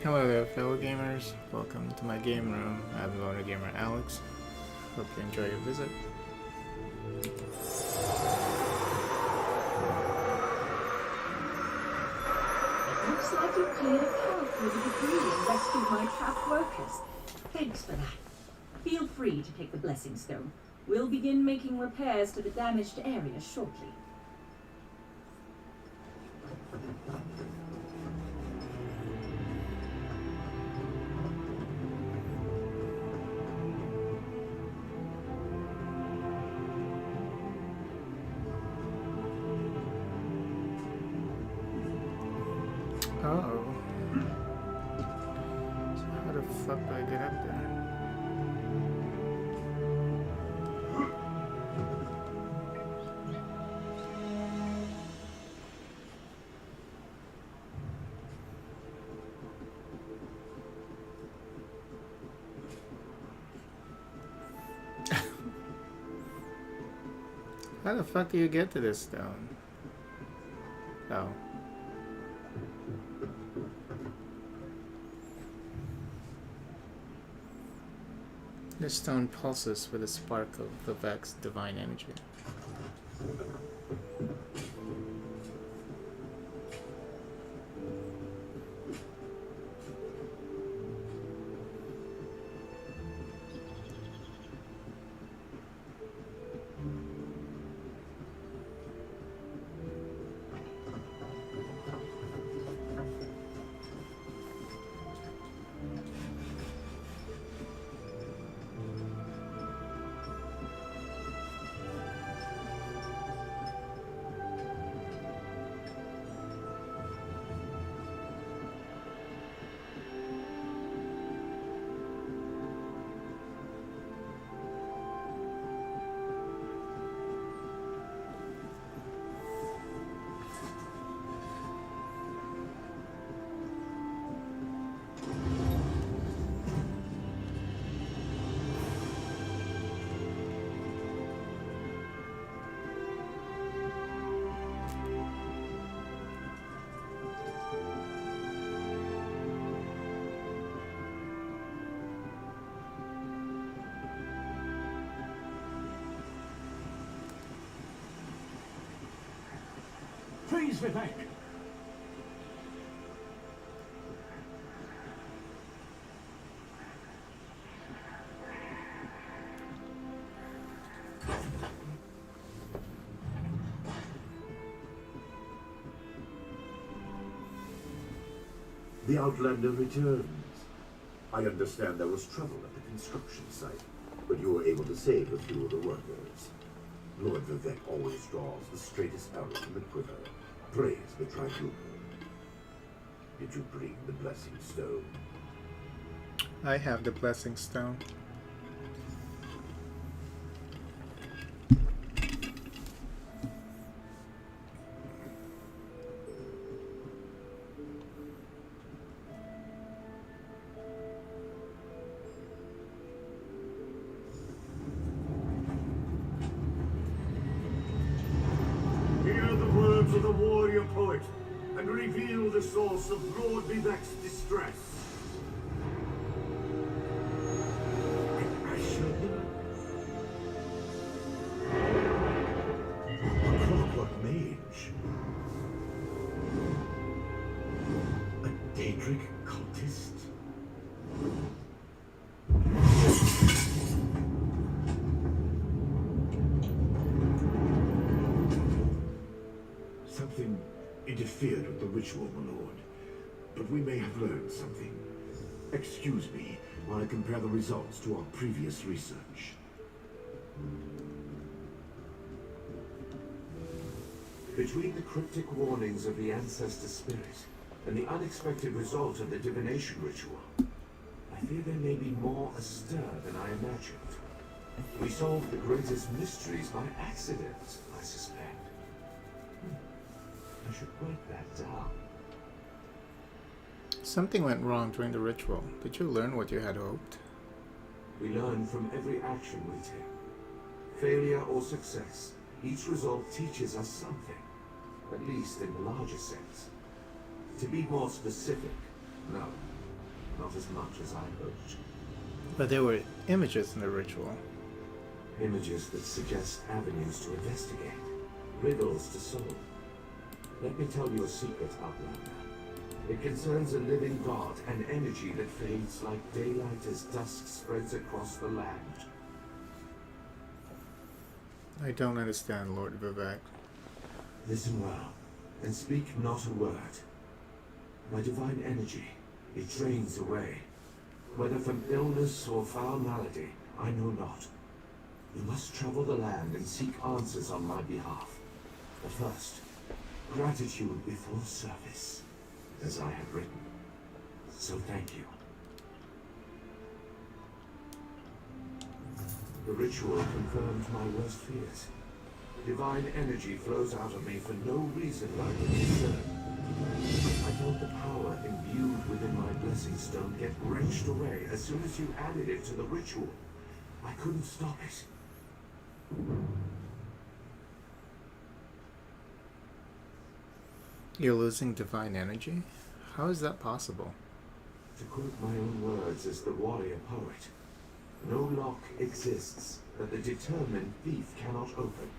Hello there, fellow gamers. Welcome to my game room. I'm Loner Gamer Alex. Hope you enjoy your visit. Looks like you cleared a path through the debris and rescued my trapped workers. Thanks for that. Feel free to take the Blessing Stone. We'll begin making repairs to the damaged area shortly. Oh. So how the fuck do I get up there? How the fuck do you get to this stone? Oh. This stone pulses with a spark of Vivek's divine energy. Please, Vivek. The Outlander returns. I understand there was trouble at the construction site, but you were able to save a few of the workers. Lord Vivek always draws the straightest arrow from the quiver. Praise the Tribunal. Did you bring the Blessing Stone? I have the Blessing Stone. Hear the words of the warrior poet, and reveal the source of Lord Vivek's distress. Passion. A clockwork mage. A Daedric cultist. Something interfered with the ritual, my lord. But we may have learned something. Excuse me while I compare the results to our previous research. Between the cryptic warnings of the ancestor spirit and the unexpected result of the divination ritual, I fear there may be more astir than I imagined. We solved the greatest mysteries by accident, I suspect. I should write that down. Something went wrong during the ritual. Did you learn what you had hoped? We learn from every action we take. Failure or success, each result teaches us something, at least in the larger sense. To be more specific, no. much as I hoped. But there were images in the ritual. Images that suggest avenues to investigate, riddles to solve. Let me tell you a secret, Outlander. It concerns a living god, an energy that fades like daylight as dusk spreads across the land. I don't understand, Lord Vivek. Listen well, and speak not a word. My divine energy, it drains away. Whether from illness or foul malady, I know not. You must travel the land and seek answers on my behalf. But first, gratitude before service, as I have written. So thank you. The ritual confirmed my worst fears. Divine energy flows out of me for no reason I can discern. I felt the power imbued within my blessing stone get wrenched away as soon as you added it to the ritual. I couldn't stop it. You're losing divine energy? How is that possible? To quote my own words as the warrior poet, no lock exists that the determined thief cannot open.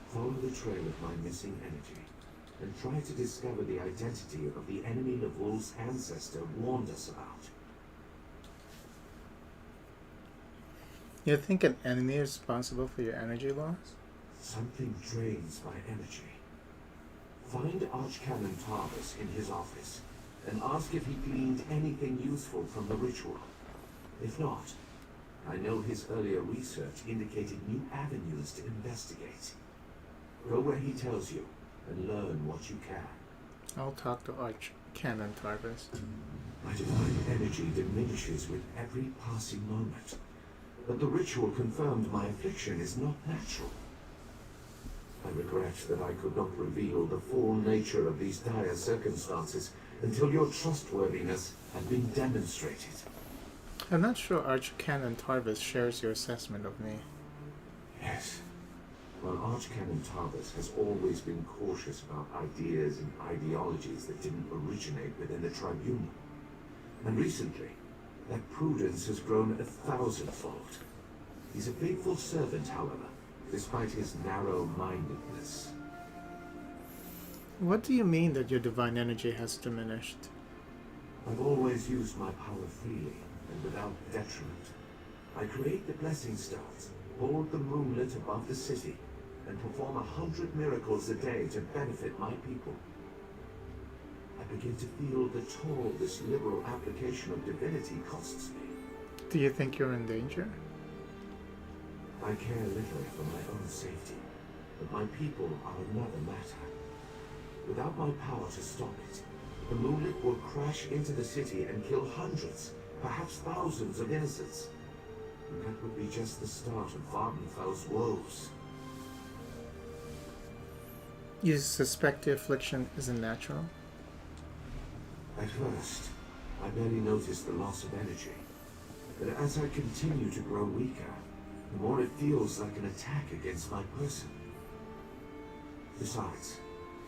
Follow the trail of my missing energy, and try to discover the identity of the enemy Lavol's ancestor warned us about. You think an enemy is responsible for your energy loss? Something drains my energy. Find Archcanon Tarvis in his office, and ask if he gleaned anything useful from the ritual. If not, I know his earlier research indicated new avenues to investigate. Go where he tells you, and learn what you can. I'll talk to Archcanon Tarvis. My divine energy diminishes with every passing moment, but the ritual confirmed my affliction is not natural. I regret that I could not reveal the full nature of these dire circumstances until your trustworthiness had been demonstrated. I'm not sure Archcanon Tarvis shares your assessment of me. Yes. Well, Archcanon Tarvis has always been cautious about ideas and ideologies that didn't originate within the Tribunal. And recently, that prudence has grown 1,000-fold. He's a faithful servant, however, despite his narrow-mindedness. What do you mean that your divine energy has diminished? I've always used my power freely and without detriment. I create the blessing stones, hold the moonlit above the city, and perform 100 miracles a day to benefit my people. I begin to feel the toll this liberal application of divinity costs me. Do you think you're in danger? I care little for my own safety, but my people are another matter. Without my power to stop it, the moonlit will crash into the city and kill hundreds, perhaps thousands of innocents. And that would be just the start of Vardenfell's woes. You suspect the affliction isn't natural? At first, I barely noticed the loss of energy. But as I continue to grow weaker, the more it feels like an attack against my person. Besides,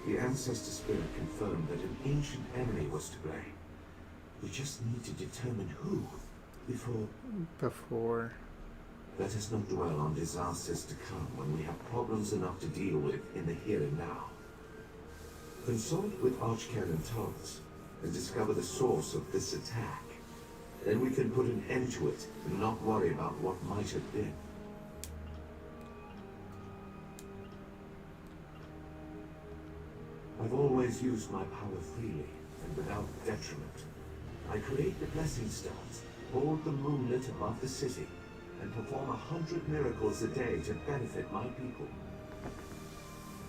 the Ancestor Spirit confirmed that an ancient enemy was to blame. We just need to determine who before... Let us not dwell on disasters to come when we have problems enough to deal with in the here and now. Consult with Archcanon Tarvis and discover the source of this attack. Then we can put an end to it and not worry about what might have been. I've always used my power freely and without detriment. I create the blessing stones, hold the moonlit above the city, and perform 100 miracles a day to benefit my people.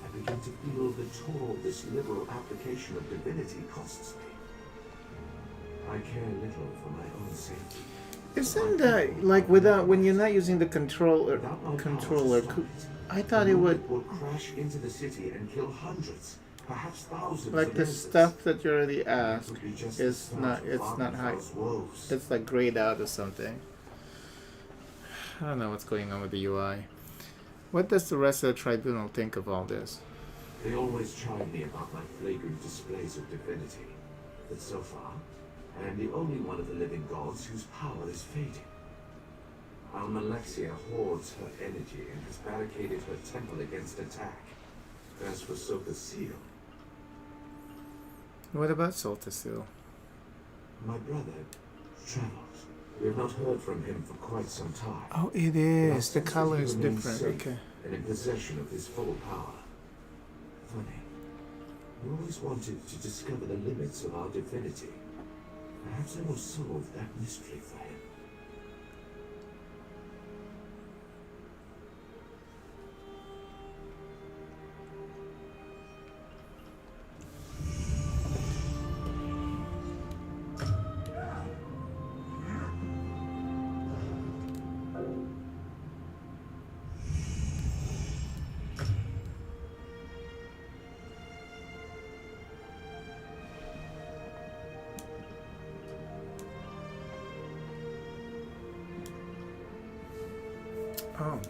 I begin to feel the toll this liberal application of divinity costs me. I care little for my own safety. Isn't that like when you're not using the controller? I thought it would will crash into the city and kill hundreds, perhaps thousands. Like of the innocents. stuff that you already asked Would be just is the not. start It's of not high. Vardenfell's woes. It's like grayed out or something. I don't know what's going on with the UI. What does the rest of the tribunal think of all this? They always chide me about my flagrant displays of divinity, but so far, I am the only one of the living gods whose power is fading. Almalexia hoards her energy and has barricaded her temple against attack. As for Sokasil, What about Soltasil? my brother travels. We have not heard from him for quite some time. Oh, it But I is. The sense that color he is remains different. safe Okay. and in possession of his full power. Funny. I always wanted to discover the limits of our divinity. Perhaps I will solve that mystery for him. Oh.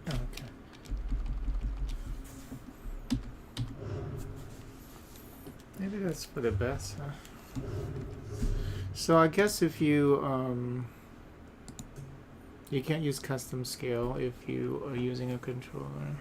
Okay. Maybe that's for the best, huh? So I guess if you you can't use custom scale if you are using a controller.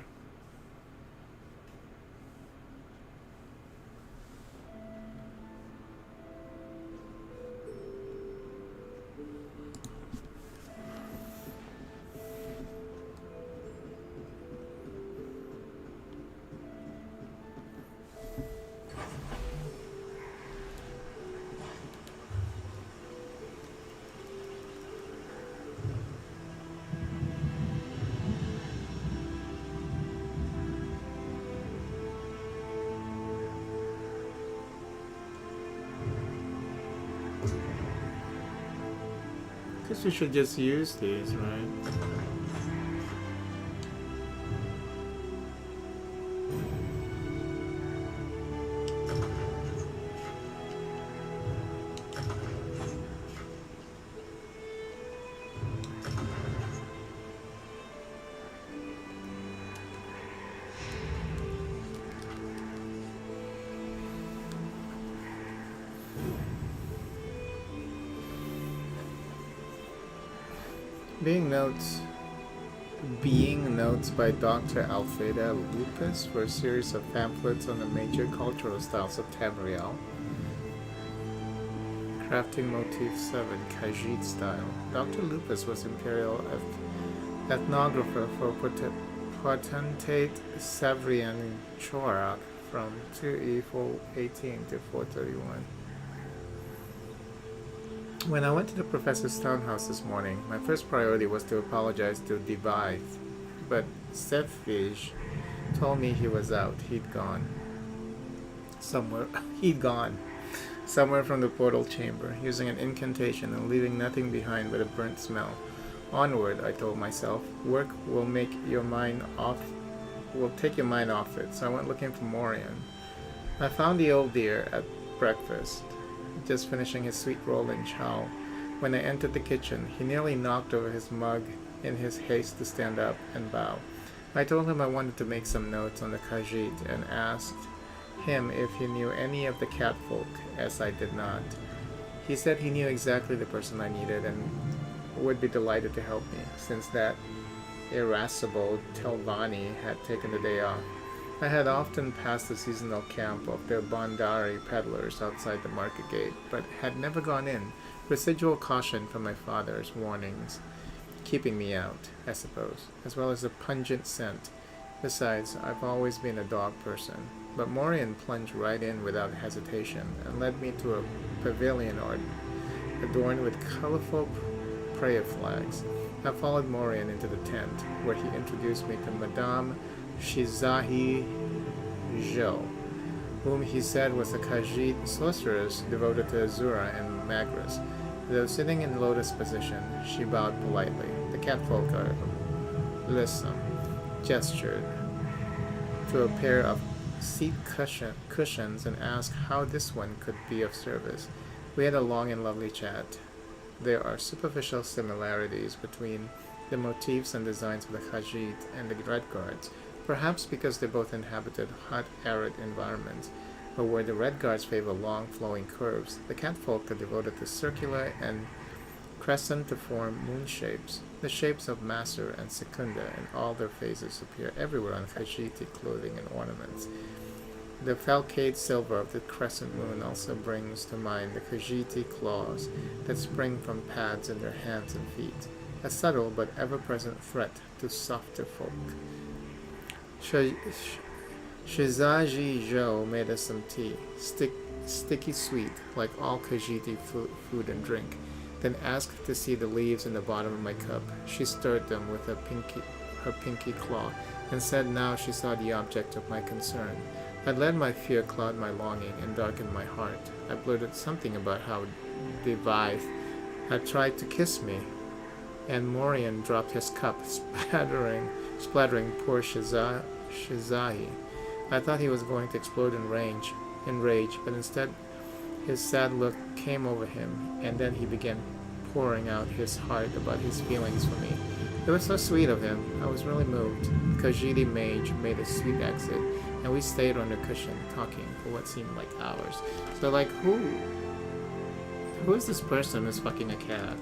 Guess we should just use these, right? Being Notes by Dr. Alfreda Lupus for a series of pamphlets on the major cultural styles of Tamriel. Crafting Motif 7, Khajiit style. Dr. Lupus was imperial ethnographer for Potentate Savrian Chorak from 2E418 to 431. When I went to the professor's townhouse this morning, my first priority was to apologize to Divide, but Sethvij told me he was out. He'd gone somewhere from the portal chamber, using an incantation and leaving nothing behind but a burnt smell. Onward, I told myself. Work will take your mind off it. So I went looking for Morian. I found the old dear at breakfast, just finishing his sweet roll and chow. When I entered the kitchen, he nearly knocked over his mug in his haste to stand up and bow. I told him I wanted to make some notes on the Khajiit and asked him if he knew any of the catfolk, as I did not. He said he knew exactly the person I needed and would be delighted to help me, since that irascible Telvani had taken the day off. I had often passed the seasonal camp of the Bondari peddlers outside the market gate, but had never gone in. Residual caution from my father's warnings, keeping me out, I suppose, as well as the pungent scent. Besides, I've always been a dog person. But Morian plunged right in without hesitation, and led me to a pavilion adorned with colorful prayer flags. I followed Morian into the tent, where he introduced me to Madame Shizahi Zhou, whom he said was a Khajiit sorceress devoted to Azura and Magris. Though sitting in lotus position, she bowed politely. The catfolk are lissom, gestured to a pair of seat cushions and asked how this one could be of service. We had a long and lovely chat. There are superficial similarities between the motifs and designs of the Khajiit and the Red Guards, perhaps because they both inhabited hot, arid environments, but where the Red Guards favor long, flowing curves, the catfolk are devoted to circular and crescentiform moon shapes. The shapes of Maser and Secunda in all their phases appear everywhere on Khajiiti clothing and ornaments. The falcate silver of the crescent moon also brings to mind the Khajiiti claws that spring from pads in their hands and feet, a subtle but ever-present threat to softer folk. Shizaji Zhou made us some tea, sticky sweet, like all Khajiiti food and drink, then asked to see the leaves in the bottom of my cup. She stirred them with her pinky claw, and said now she saw the object of my concern. I let my fear cloud my longing and darken my heart. I blurted something about how Divide had tried to kiss me, and Morian dropped his cup, splattering poor Shizahi. I thought he was going to explode in rage, but instead his sad look came over him, and then he began pouring out his heart about his feelings for me. It was so sweet of him. I was really moved. The Khajiiti mage made a sweet exit, and we stayed on the cushion talking for what seemed like hours. So, like, who is this person who's fucking a cat?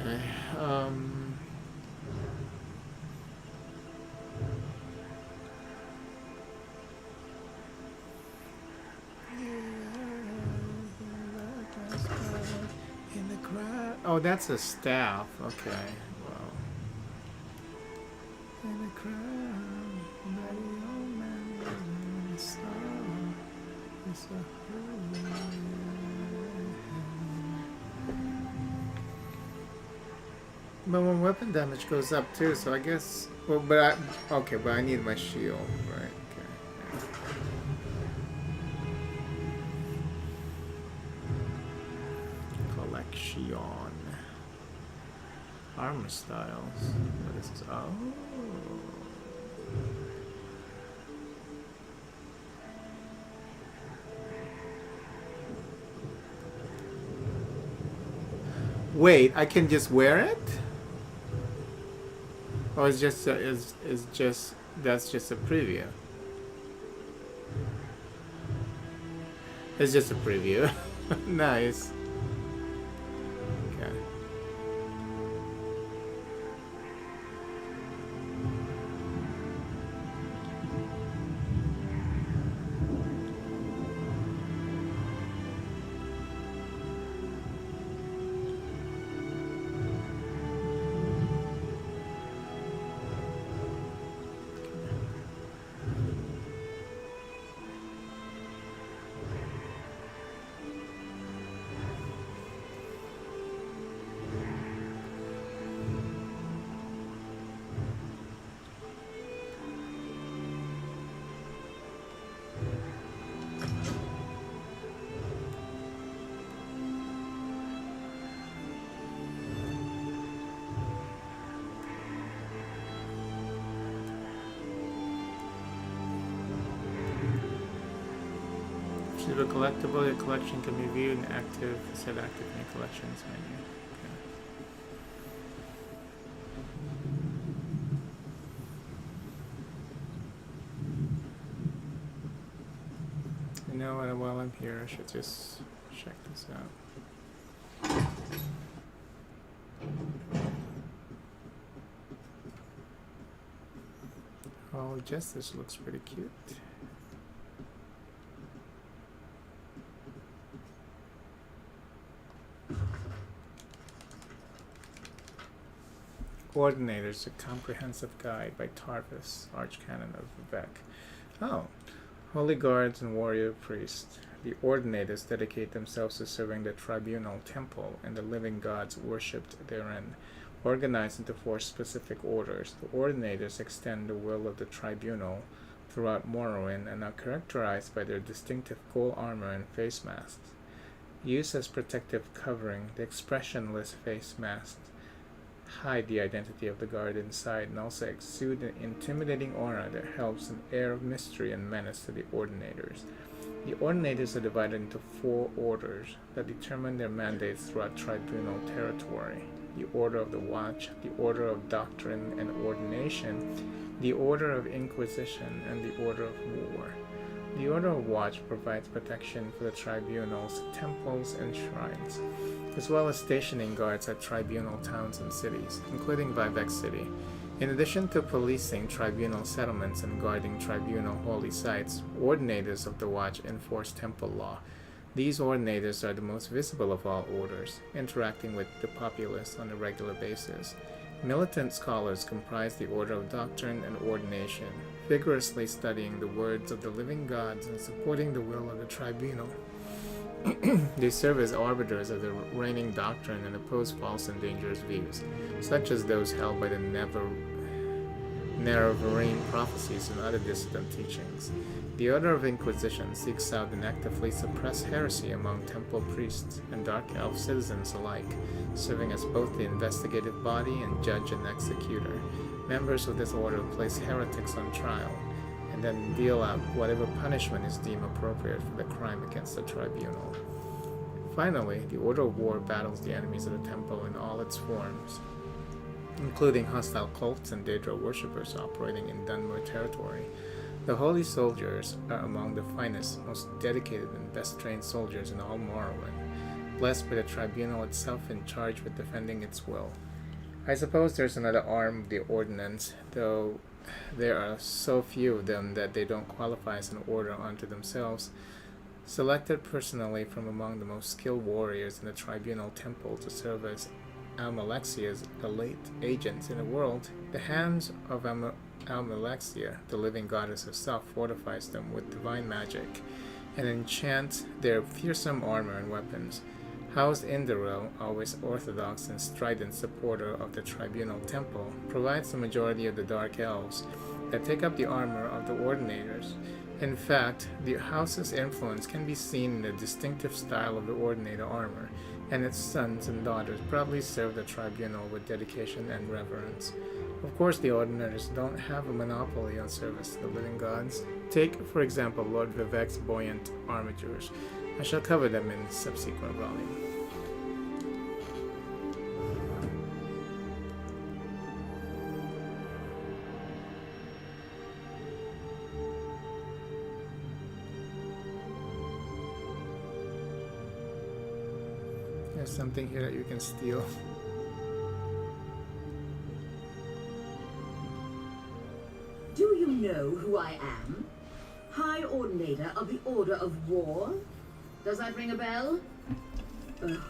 Okay, oh, that's a staff. Okay. Well. In the crowd, by the old man in the sun, it's a but when weapon damage goes up too, so I guess. Well, but I need my shield, right? Okay. Yeah. Collection. Armor styles. What is this? Oh. Wait, I can just wear it? Or it's just that's just a preview. It's just a preview. Nice. Okay. If a collectible, your collection can be viewed and set active in your collections menu. Okay. You know what? While I'm here, I should just check this out. Oh, Justice looks pretty cute. Ordinators, a comprehensive guide by Tarvis, Archcanon of Vivek. Oh, holy guards and warrior priests. The Ordinators dedicate themselves to serving the tribunal temple and the living gods worshipped therein. Organized into 4 specific orders, the Ordinators extend the will of the tribunal throughout Morrowind and are characterized by their distinctive gold armor and face masks. Used as protective covering, the expressionless face masks hide the identity of the guard inside and also exude an intimidating aura that helps an air of mystery and menace to the Ordinators. The Ordinators are divided into 4 orders that determine their mandates throughout tribunal territory: the Order of the Watch, the Order of Doctrine and Ordination, the Order of Inquisition, and the Order of War. The Order of Watch provides protection for the tribunals, temples, and shrines, as well as stationing guards at tribunal towns and cities, including Vivek City. In addition to policing tribunal settlements and guarding tribunal holy sites, Ordinators of the Watch enforce temple law. These Ordinators are the most visible of all orders, interacting with the populace on a regular basis. Militant scholars comprise the Order of Doctrine and Ordination, vigorously studying the words of the living gods and supporting the will of the tribunal. They serve as arbiters of the reigning doctrine and oppose false and dangerous views, such as those held by the Nerevarine prophecies and other dissident teachings. The Order of Inquisition seeks out and actively suppress heresy among temple priests and dark elf citizens alike, serving as both the investigative body and judge and executor. Members of this order place heretics on trial, and then deal out whatever punishment is deemed appropriate for the crime against the tribunal. Finally, the Order of War battles the enemies of the temple in all its forms, including hostile cults and Daedra worshippers operating in Dunmer territory. The Holy Soldiers are among the finest, most dedicated, and best-trained soldiers in all Morrowind, blessed by the tribunal itself in charge with defending its will. I suppose there's another arm of the Ordinance, though there are so few of them that they don't qualify as an order unto themselves. Selected personally from among the most skilled warriors in the tribunal temple to serve as Almalexia's elite agents in the world, the hands of Almalexia, the living goddess herself, fortifies them with divine magic and enchants their fearsome armor and weapons. Housed in the realm, always orthodox and strident supporter of the tribunal temple, provides the majority of the dark elves that take up the armor of the Ordinators, In fact, the house's influence can be seen in the distinctive style of the Ordinator armor, and its sons and daughters probably serve the tribunal with dedication and reverence. Of course, the Ordinators don't have a monopoly on service to the living gods. Take, for example, Lord Vivek's buoyant armatures. I shall cover them in subsequent volume. There's something here that you can steal. Do you know who I am? High Ordinator of the Order of War? Does that ring a bell? Ugh.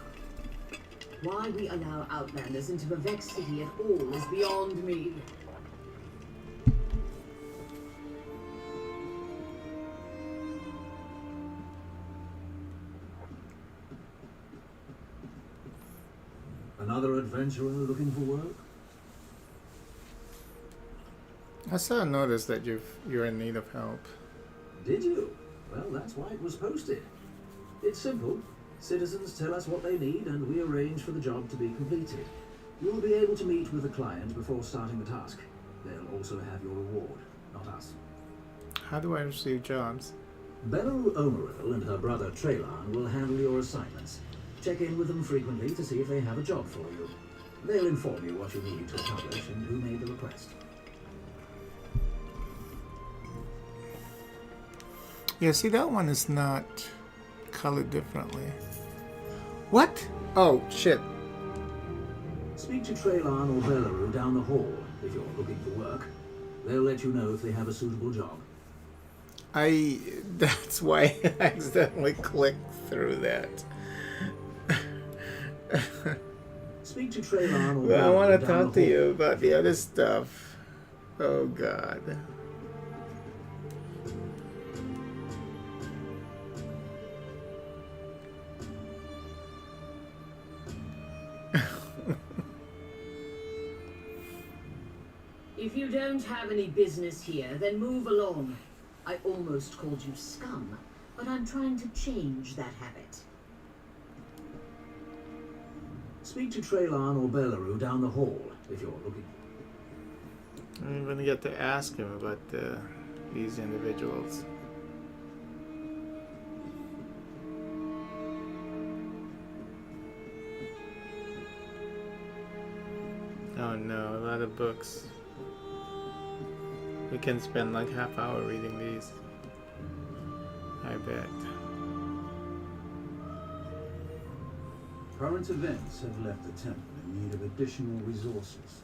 Why we allow outlanders into Vivek City at all is beyond me. Another adventurer looking for work? I saw a notice that you're in need of help. Did you? Well, that's why it was posted. It's simple. Citizens tell us what they need and we arrange for the job to be completed. You'll be able to meet with the client before starting the task. They'll also have your reward, not us. How do I receive jobs? Beryl Omeril and her brother Traylon will handle your assignments. Check in with them frequently to see if they have a job for you. They'll inform you what you need to accomplish and who made the request. Yeah, see, that one is not colored differently. What? Oh, shit. Speak to Traylon or Belleru down the hall if you're looking for work. They'll let you know if they have a suitable job. That's why I accidentally clicked through that. Speak to Traylon or Well, I want to Belleru down talk the to hall. you about the other stuff. Oh, God. If you don't have any business here, then move along. I almost called you scum, but I'm trying to change that habit. Speak to Traylon or Belleru down the hall if you're looking. I'm going to get to ask him about these individuals. Oh no, a lot of books. We can spend like half hour reading these. I bet. Current events have left the temple in need of additional resources.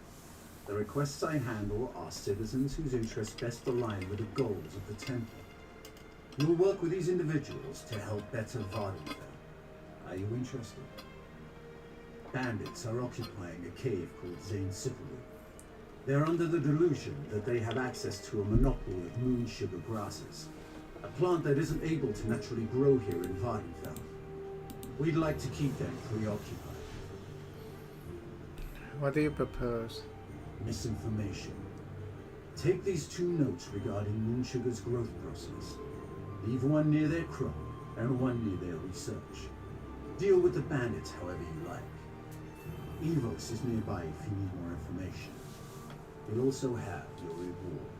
The requests I handle are citizens whose interests best align with the goals of the temple. You will work with these individuals to help better Vardinfell. Are you interested? Bandits are occupying a cave called Zane Sipolu. They're under the delusion that they have access to a monopoly of moon sugar grasses, a plant that isn't able to naturally grow here in Vardinfell. We'd like to keep them preoccupied. What do you propose? Misinformation. Take these 2 notes regarding moon sugar's growth process. Leave one near their crop and one near their research. Deal with the bandits however you like. Evos is nearby if you need more information. You'll also have your reward.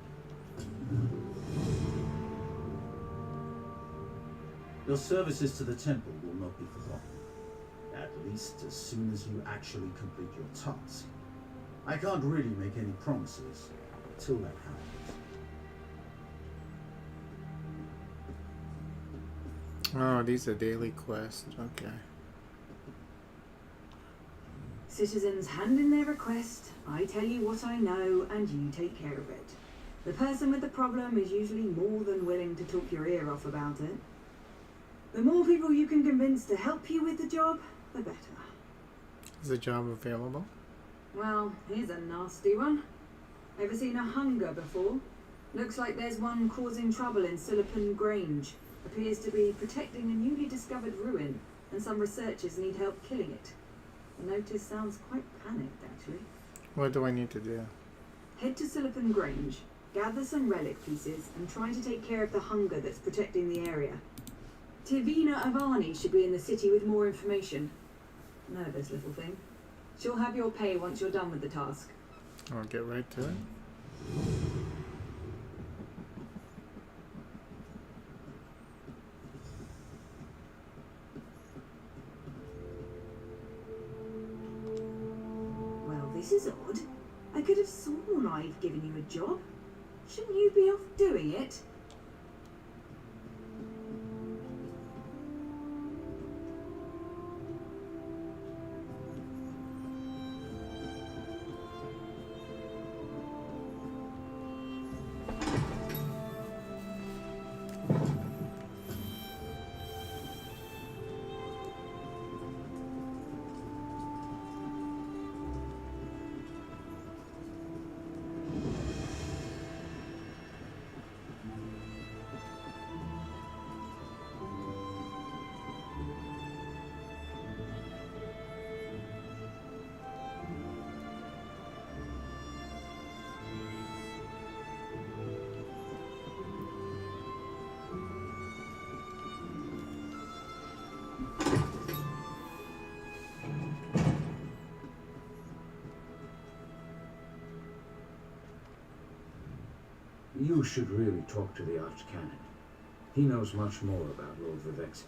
Your services to the temple will not be forgotten. At least as soon as you actually complete your task. I can't really make any promises until that happens. Oh, these are daily quests. Okay. Citizens hand in their request, I tell you what I know, and you take care of it. The person with the problem is usually more than willing to talk your ear off about it. The more people you can convince to help you with the job, the better. Is the job available? Well, here's a nasty one. Ever seen a hunger before? Looks like there's one causing trouble in Sillipan Grange. Appears to be protecting a newly discovered ruin, and some researchers need help killing it. The notice sounds quite panicked, actually. What do I need to do? Head to Sillipan Grange. Gather some relic pieces and try to take care of the hunger that's protecting the area. Tivina Avani should be in the city with more information. Nervous little thing. She'll have your pay once you're done with the task. I'll get right to it. Well, this is odd. I could have sworn I'd given you a job. Shouldn't you be off doing it? You should really talk to the Archcanon. He knows much more about Lord Vivek's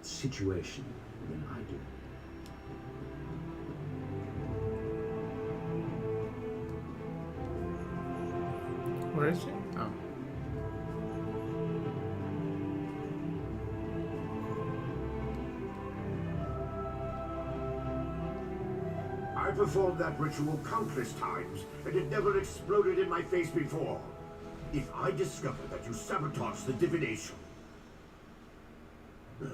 situation than I do. Where is he? Oh. I performed that ritual countless times, and it never exploded in my face before. If I discover that you sabotaged the divination... No.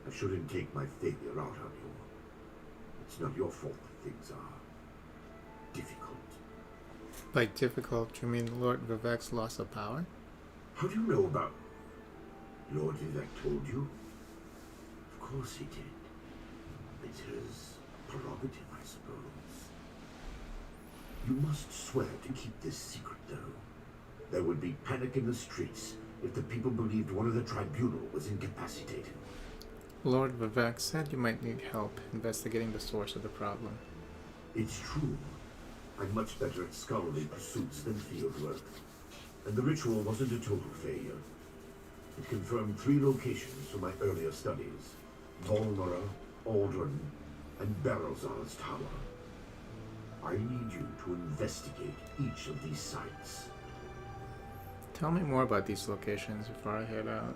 I shouldn't take my failure out on you. It's not your fault that things are difficult. By difficult, you mean Lord Vivek's loss of power? How do you know about... Lord Vivek told you? Of course he did. It's his prerogative, I suppose. You must swear to keep this secret, though. There would be panic in the streets if the people believed one of the tribunal was incapacitated. Lord Vivek said you might need help investigating the source of the problem. It's true. I'm much better at scholarly pursuits than field work. And the ritual wasn't a total failure. It confirmed 3 locations from my earlier studies. Volmora, Aldrin, and Barrazar's tower. I need you to investigate each of these sites. Tell me more about these locations before I head out.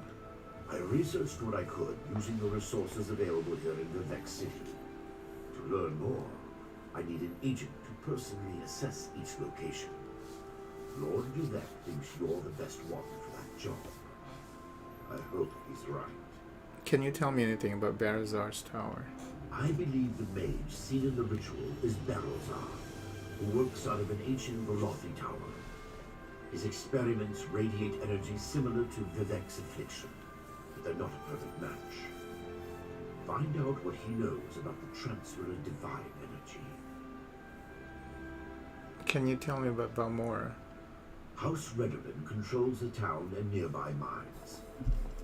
I researched what I could using the resources available here in Vivek City. To learn more, I need an agent to personally assess each location. Lord Vivek thinks you're the best one for that job. I hope he's right. Can you tell me anything about Barrazar's tower? I believe the mage seen in the ritual is Barrazar, who works out of an ancient Velothi tower. His experiments radiate energy similar to Vivek's affliction, but they're not a perfect match. Find out what he knows about the transfer of divine energy. Can you tell me about Balmora? House Redoran controls the town and nearby mines.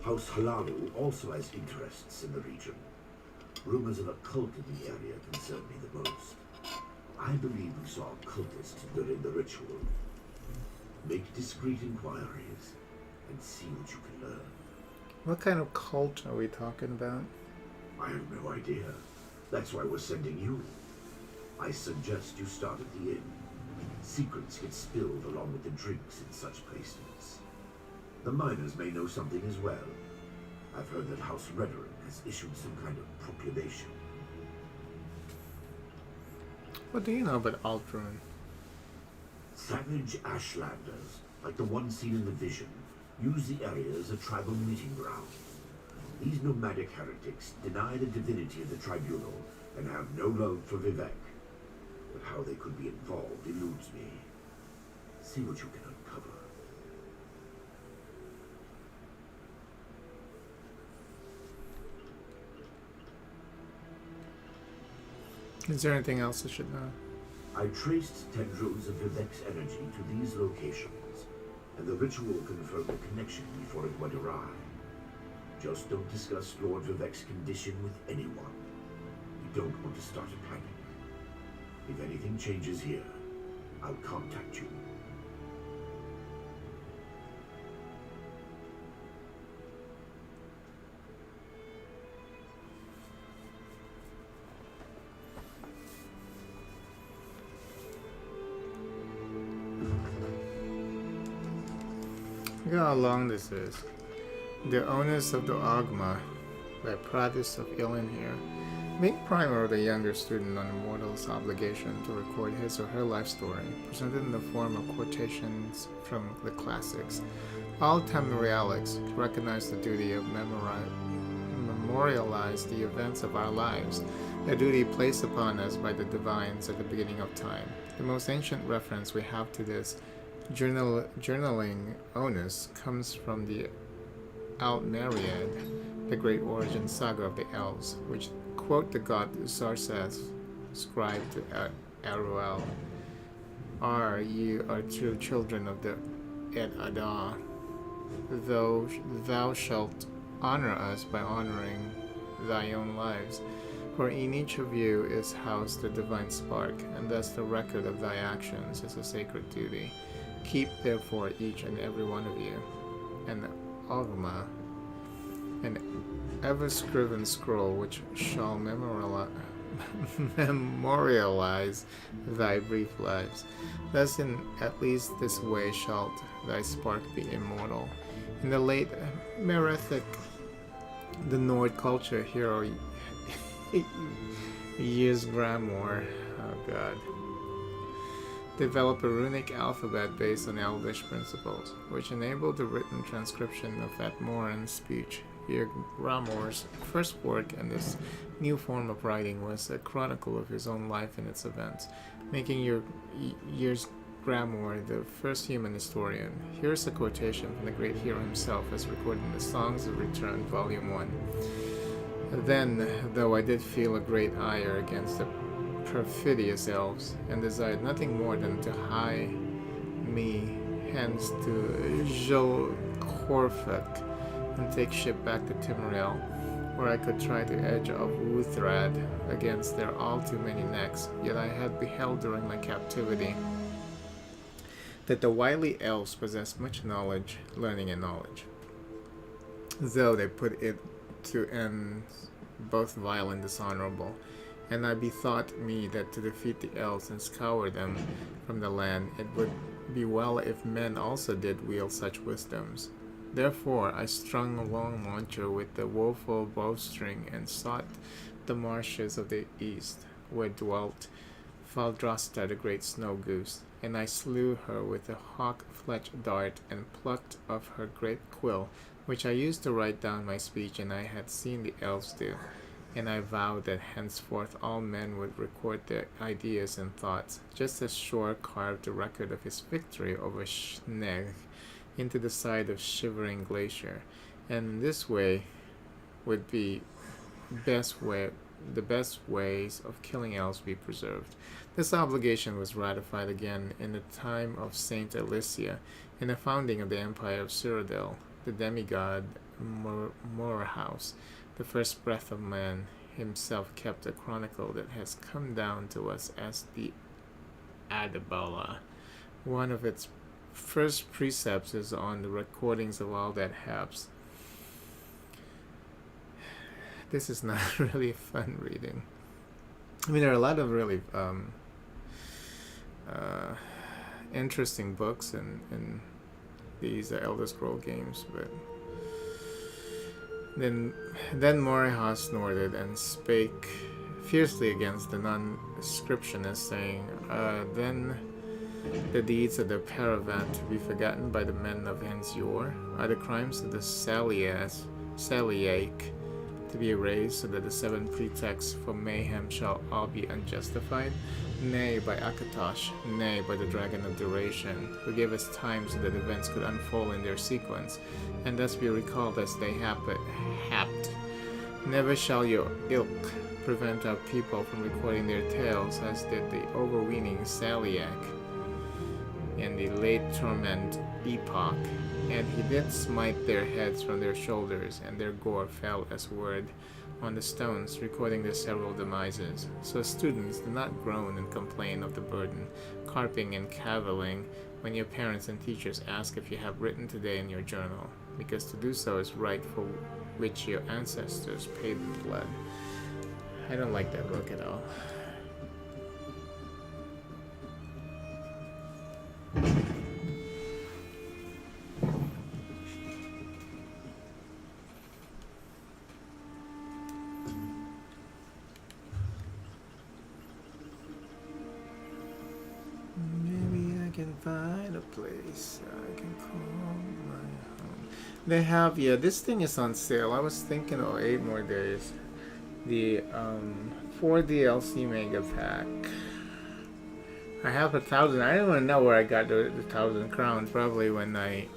House Halalu also has interests in the region. Rumors of a cult in the area concern me the most. I believe we saw a cultist during the ritual. Make discreet inquiries and see what you can learn. What kind of cult are we talking about? I have no idea. That's why we're sending you. I suggest you start at the inn. Secrets get spilled along with the drinks in such places. The miners may know something as well. I've heard that House Redoran has issued some kind of proclamation. What do you know about Aldrin? Savage Ashlanders, like the one seen in the vision, use the area as a tribal meeting ground. These nomadic heretics deny the divinity of the tribunal and have no love for Vivek. But how they could be involved eludes me. See what you can uncover. Is there anything else I should know? I traced tendrils of Vivek's energy to these locations, and the ritual confirmed a connection before it went awry. Just don't discuss Lord Vivek's condition with anyone. You don't want to start a panic. If anything changes here, I'll contact you. Look how long this is. The Onus of the Ogma by Pradis of Ilin here. Being primer of the younger student on a mortal's obligation to record his or her life story, presented in the form of quotations from the classics. All Tamrielics recognize the duty of memorialize the events of our lives, a duty placed upon us by the divines at the beginning of time. The most ancient reference we have to this journaling onus comes from the Altmeriad, the great origin saga of the elves, which quote the god Zarseth, scribe to Aruel, you are true children of the Ed Adah, though thou shalt honor us by honoring thy own lives, for in each of you is housed the divine spark, and thus the record of thy actions is a sacred duty. Keep therefore each and every one of you an Ogma, an ever-scriven scroll which shall memorialize thy brief lives. Thus in at least this way shalt thy spark be immortal. In the late Merethic, the Nord culture hero Years Grammar, developed a runic alphabet based on Elvish principles, which enabled the written transcription of Atmoran speech. Gramor's first work in this new form of writing was a chronicle of his own life and its events, making Years Gramor the first human historian. Here's a quotation from the great hero himself as recorded in the Songs of Return, Volume 1. Then, though I did feel a great ire against the perfidious elves, and desired nothing more than to hie me hence to Jolkorfek, and take ship back to Timriel, where I could try to edge of Wuthrad against their all too many necks. Yet I had beheld during my captivity that the wily elves possess much knowledge, learning, and knowledge, though they put it to ends both vile and dishonorable. And I bethought me that to defeat the elves and scour them from the land, it would be well if men also did wield such wisdoms. Therefore I strung a long launcher with the woeful bowstring and sought the marshes of the east, where dwelt Faldrasta the great snow goose, and I slew her with a hawk-fletched dart and plucked of her great quill, which I used to write down my speech and I had seen the elves do. And I vowed that henceforth all men would record their ideas and thoughts, just as Shor carved the record of his victory over Schneg into the side of shivering glacier, and this way would be the best ways of killing elves be preserved. This obligation was ratified again in the time of Saint Alicia, in the founding of the Empire of Cyrodiil, the demigod Moorhouse. The first breath of man himself kept a chronicle that has come down to us as the Adabala. One of its first precepts is on the recordings of all that haps. This is not really fun reading. I mean, there are a lot of really interesting books in these Elder Scroll games, but Then Moorhouse snorted and spake fiercely against the non-scriptionists, saying, then the deeds of the Paravan to be forgotten by the men of Hensure? Are the crimes of the Saliac to be erased, so that the 7 pretexts for mayhem shall all be unjustified? Nay, by Akatosh, nay, by the Dragon of Duration, who gave us time so that events could unfold in their sequence, and thus be recalled as they happed. Never shall your ilk prevent our people from recording their tales, as did the overweening Saliak in the late Torment epoch, and he did smite their heads from their shoulders, and their gore fell as word on the stones, recording their several demises. So students, do not groan and complain of the burden, carping and cavilling, when your parents and teachers ask if you have written today in your journal, because to do so is right for which your ancestors paid with blood. I don't like that book at all. Maybe I can find a place I can call my home. They have, yeah, this thing is on sale. I was thinking, oh, 8 more days. The 4 DLC Mega Pack. I have 1,000. I don't even know where I got the 1,000 crowns. Probably when I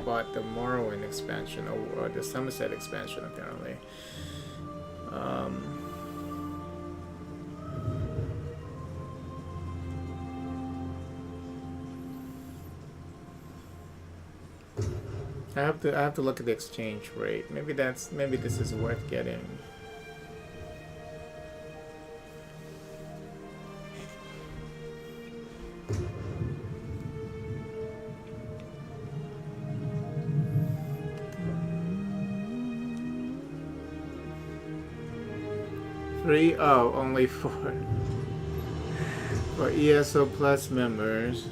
bought the Morrowind expansion or the Somerset expansion, apparently. I have to look at the exchange rate. Maybe this is worth getting. Oh, only 4 for ESO Plus members.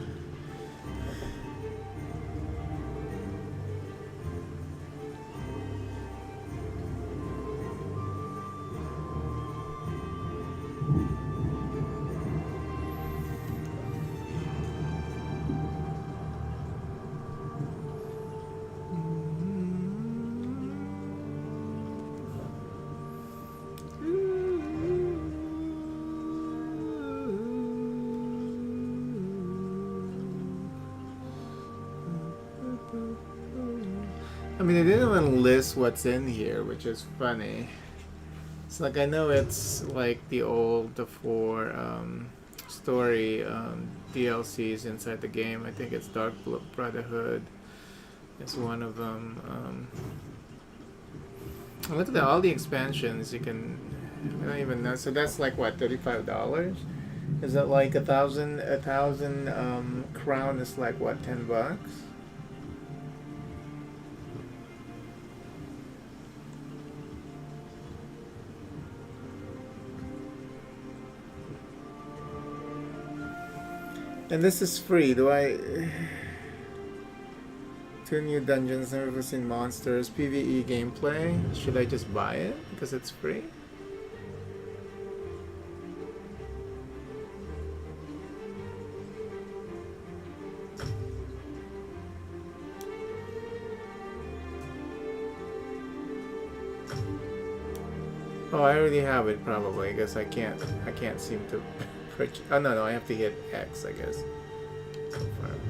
I mean, they didn't even list what's in here, which is funny. It's like, I know it's like the 4 story DLCs inside the game. I think it's Dark Brotherhood is one of them. Look at all the expansions you can. I don't even know. So that's like what, $35? Is it like 1,000 crown is like what, $10? And this is free. Do I? 2 new dungeons, never seen monsters, PvE gameplay. Should I just buy it because it's free? Oh, I already have it probably. I guess I can't seem to purchase. Oh no, I have to hit X, I guess. Confirm.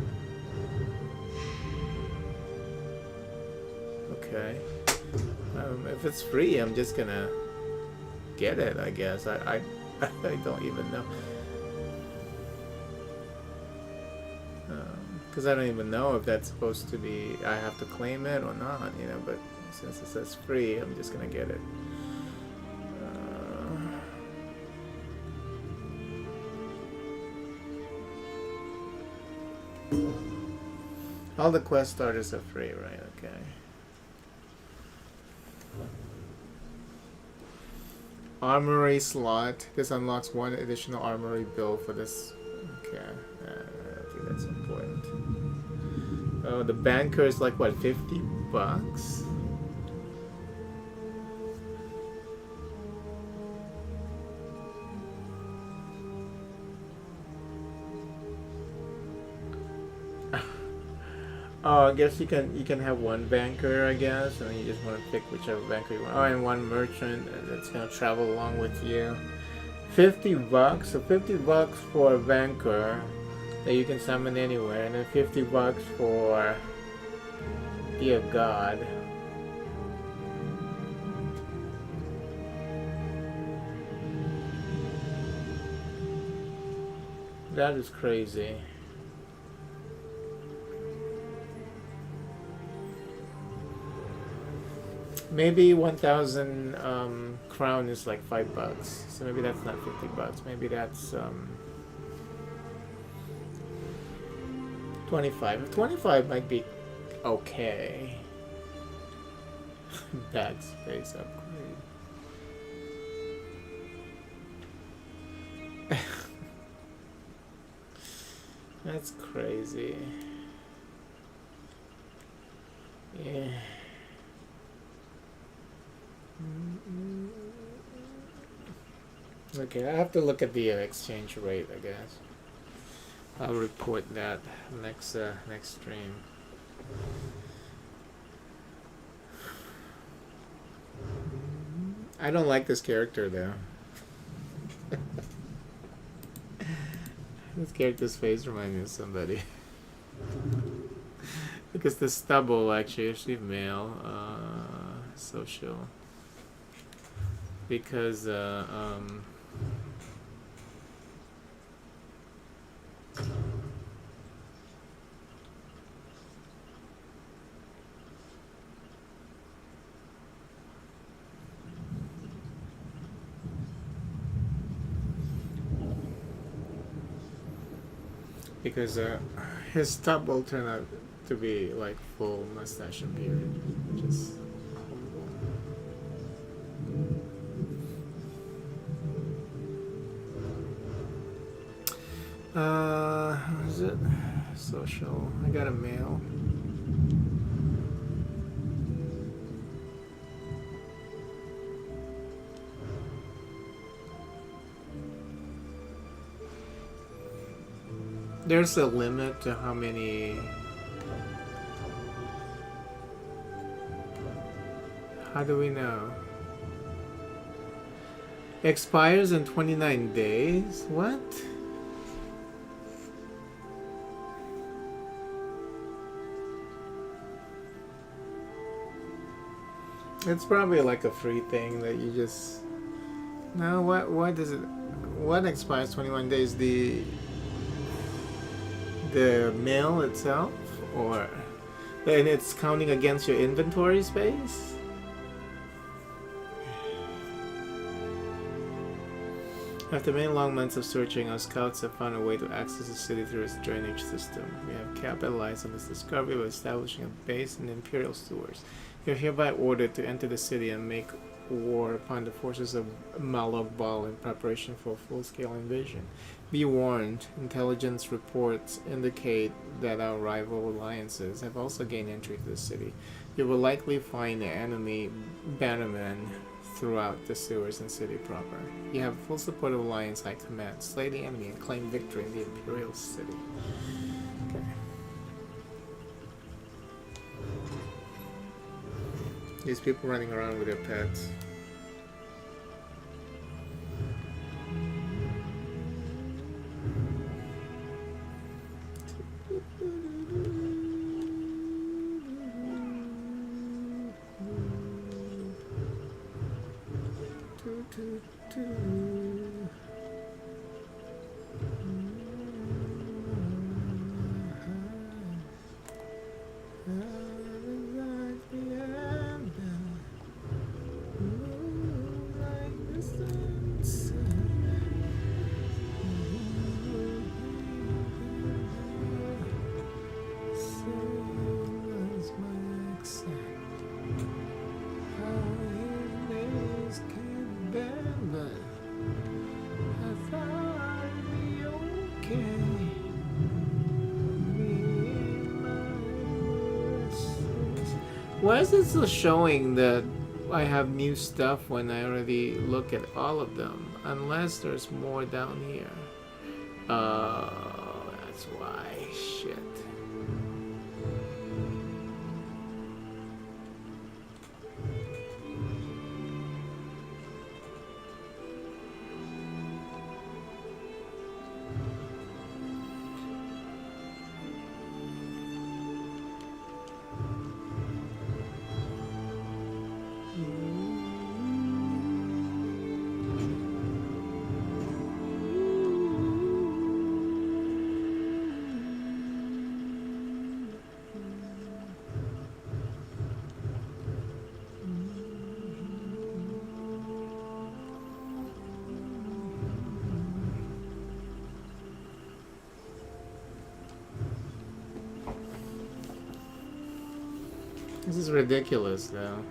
Okay. If it's free, I'm just gonna get it, I guess. I don't even know. Because I don't even know if that's supposed to be, I have to claim it or not, you know, but since it says free, I'm just gonna get it. All the quest starters are free, right? Okay. Armory Slot. This unlocks 1 additional armory build for this. Okay. I think that's important. Oh, the banker is like, what, $50? Oh, I guess you can have 1 banker, I guess, and you just want to pick whichever banker you want. Oh, and 1 merchant that's gonna travel along with you. $50, so $50 for a banker that you can summon anywhere, and then $50 for be a god. That is crazy. Maybe 1,000 crown is like $5. So maybe that's not $50. Maybe that's 25. 25 might be okay. Bad space upgrade. That's crazy. Yeah. Okay, I have to look at the exchange rate, I guess. I'll report that next stream. I don't like this character though. This character's face reminds me of somebody. Because the stubble actually male, social. Because his stubble turned out to be like full mustache and beard, which is what is it? Social. I got a mail. There's a limit to how many. How do we know? Expires in 29 days? What? It's probably like a free thing that you just. No, what does it? What expires 21 days? The mail itself, or and it's counting against your inventory space? After many long months of searching, our scouts have found a way to access the city through its drainage system. We have capitalized on this discovery by establishing a base in the Imperial sewers. You are hereby ordered to enter the city and make war upon the forces of Malog Bal in preparation for a full-scale invasion. Be warned, intelligence reports indicate that our rival alliances have also gained entry to the city. You will likely find enemy bannermen throughout the sewers and city proper. You have full support of Alliance High Command. Slay the enemy and claim victory in the Imperial city. Okay. These people running around with their pets. Why is it still showing that I have new stuff when I already look at all of them? Unless there's more down here. That's why. Shit. This is ridiculous, though.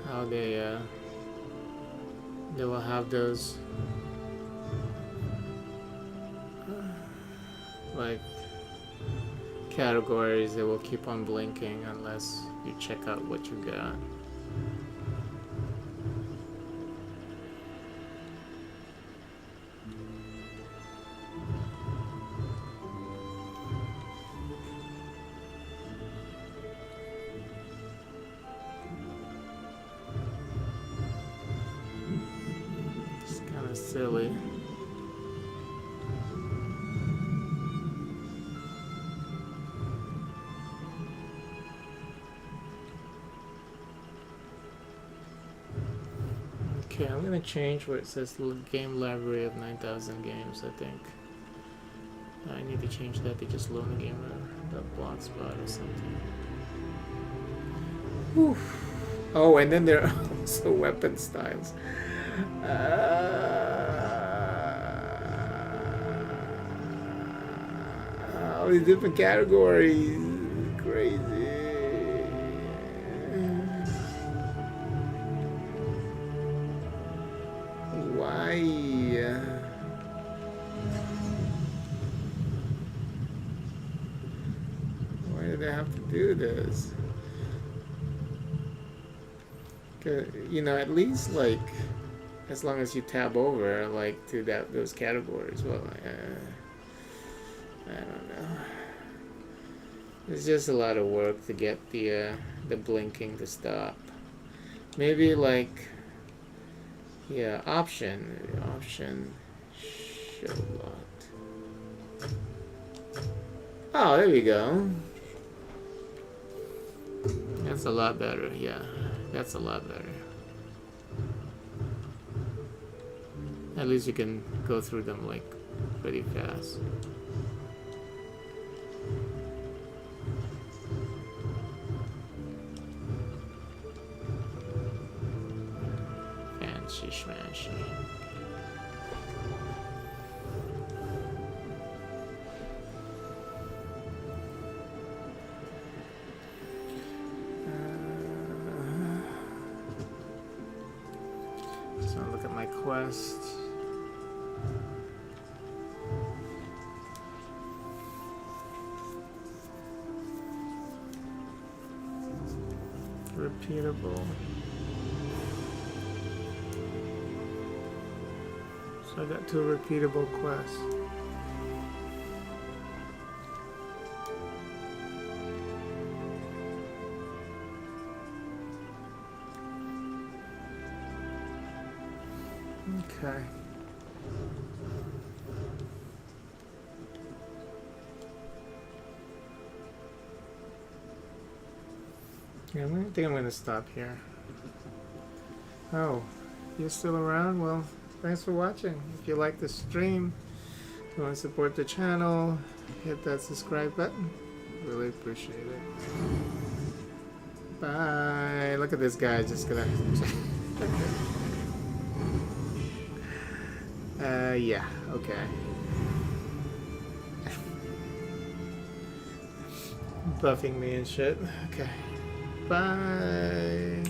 How they will have those like categories that will keep on blinking unless you check out what you got. It's kind of silly. Okay, I'm gonna change where it says game library of 9,000 games, I think. I need to change that to just loan the game blogspot or something. Whew. Oh, and then there are also weapon styles. All these different categories. Crazy. Why? Why did I have to do this? You know, at least like, as long as you tab over like to those categories. Well, I don't know. It's just a lot of work to get the blinking to stop. Maybe like. Yeah, option, show lot. Oh, there we go. That's a lot better, yeah. That's a lot better. At least you can go through them like pretty fast. Smashy. So look at my quest. Repeatable. So I got 2 repeatable quests. Okay. Yeah, I think I'm going to stop here. Oh, you're still around? Well, thanks for watching. If you like the stream, if you want to support the channel, hit that subscribe button. Really appreciate it. Bye. Look at this guy just gonna... yeah, okay. Buffing me and shit. Okay. Bye.